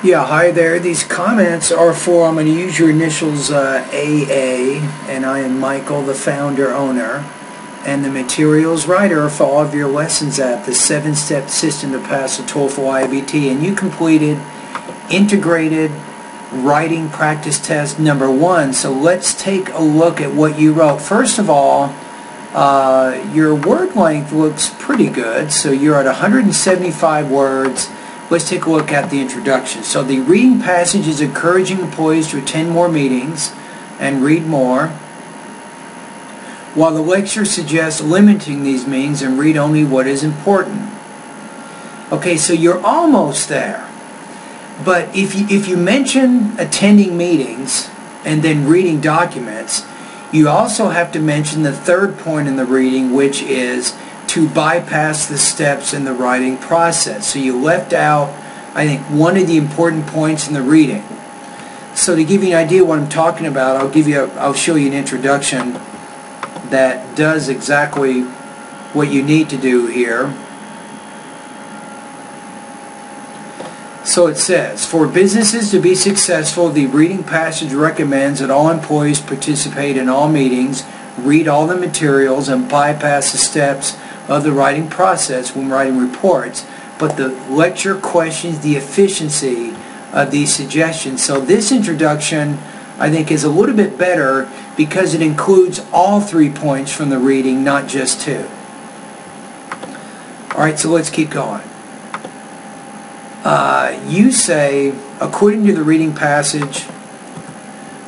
Yeah, hi there. These comments are for, I'm going to use your initials AA, and I am Michael, the founder, owner, and the materials writer for all of your lessons app, the 7-step system to pass the TOEFL IBT. And you completed integrated writing practice test number 1. So let's take a look at what you wrote. First of all, your word length looks pretty good. So you're at 175 words. Let's take a look at the introduction. So the reading passage is encouraging employees to attend more meetings and read more, while the lecture suggests limiting these meetings and read only what is important. Okay, so you're almost there. But if you mention attending meetings and then reading documents, you also have to mention the third point in the reading, which is to bypass the steps in the writing process. So you left out, I think, one of the important points in the reading. So to give you an idea of what I'm talking about, I'll show you an introduction that does exactly what you need to do here. So it says, for businesses to be successful, the reading passage recommends that all employees participate in all meetings, read all the materials, and bypass the steps of the writing process when writing reports, but the lecture questions the efficiency of these suggestions. So this introduction, I think, is a little bit better because it includes all 3 points from the reading, not just 2. Alright, so let's keep going. You say, according to the reading passage,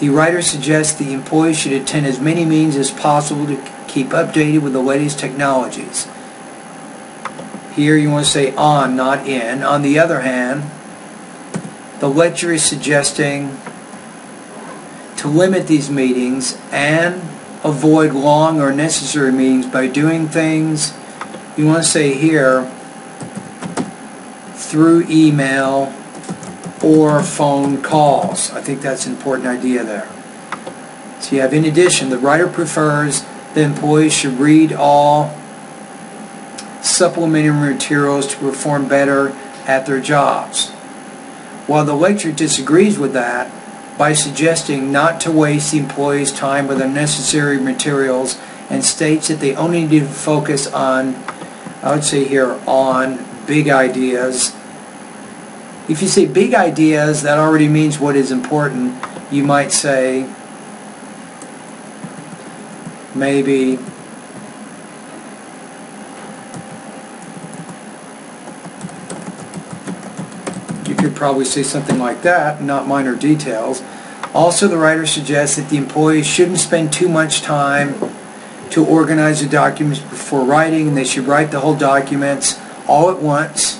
the writer suggests the employees should attend as many meetings as possible to keep updated with the latest technologies. Here you want to say on, not in. On the other hand, the lecturer is suggesting to limit these meetings and avoid long or unnecessary meetings by doing things, you want to say here, through email or phone calls. I think that's an important idea there. So you have, in addition, the writer prefers the employees should read all supplementary materials to perform better at their jobs, while the lecturer disagrees with that by suggesting not to waste the employees' time with unnecessary materials and states that they only need to focus on, I would say here, on big ideas. If you say big ideas, that already means what is important. You might say, maybe, you could probably say something like that, not minor details. Also, the writer suggests that the employees shouldn't spend too much time to organize the documents before writing, and they should write the whole documents all at once.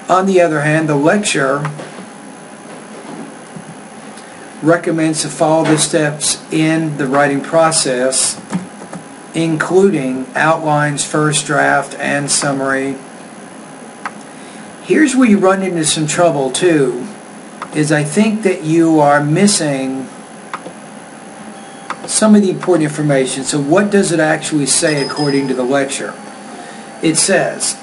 On the other hand, the lecturer recommends to follow the steps in the writing process, including outlines, first draft, and summary. Here's where you run into some trouble too, is I think that you are missing some of the important information. So what does it actually say according to the lecture? It says,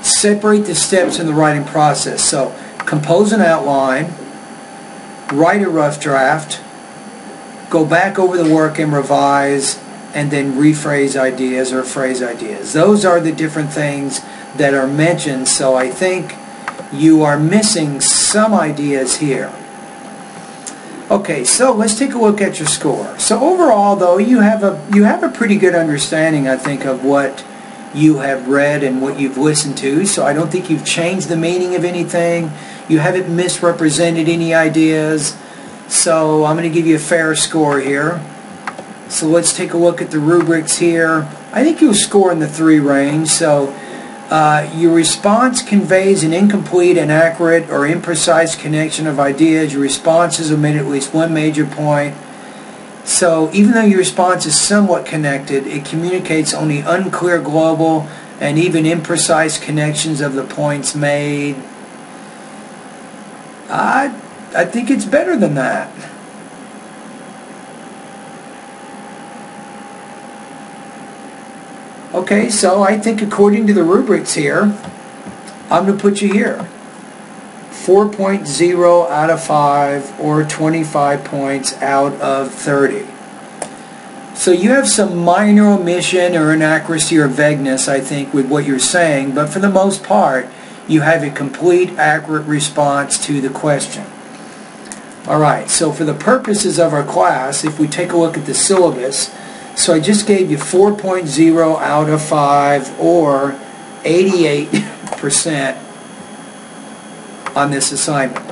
separate the steps in the writing process. So compose an outline, write a rough draft, go back over the work and revise, and then rephrase ideas or phrase ideas. Those are the different things that are mentioned, so I think you are missing some ideas here. Okay, so let's take a look at your score. So overall, though, you have a pretty good understanding, I think, of what you have read and what you've listened to. So I don't think you've changed the meaning of anything. You haven't misrepresented any ideas. So I'm going to give you a fair score here. So let's take a look at the rubrics here. I think you'll score in the 3 range. So your response conveys an incomplete, inaccurate, or imprecise connection of ideas. Your responses omit at least one major point. So even though your response is somewhat connected, it communicates only unclear global and even imprecise connections of the points made. I think it's better than that. Okay, so I think according to the rubrics here, I'm going to put you here. 4.0 out of 5 or 25 points out of 30. So you have some minor omission or inaccuracy or vagueness, I think, with what you're saying, but for the most part, you have a complete, accurate response to the question. Alright, so for the purposes of our class, if we take a look at the syllabus, so I just gave you 4.0 out of 5 or 88% on this assignment.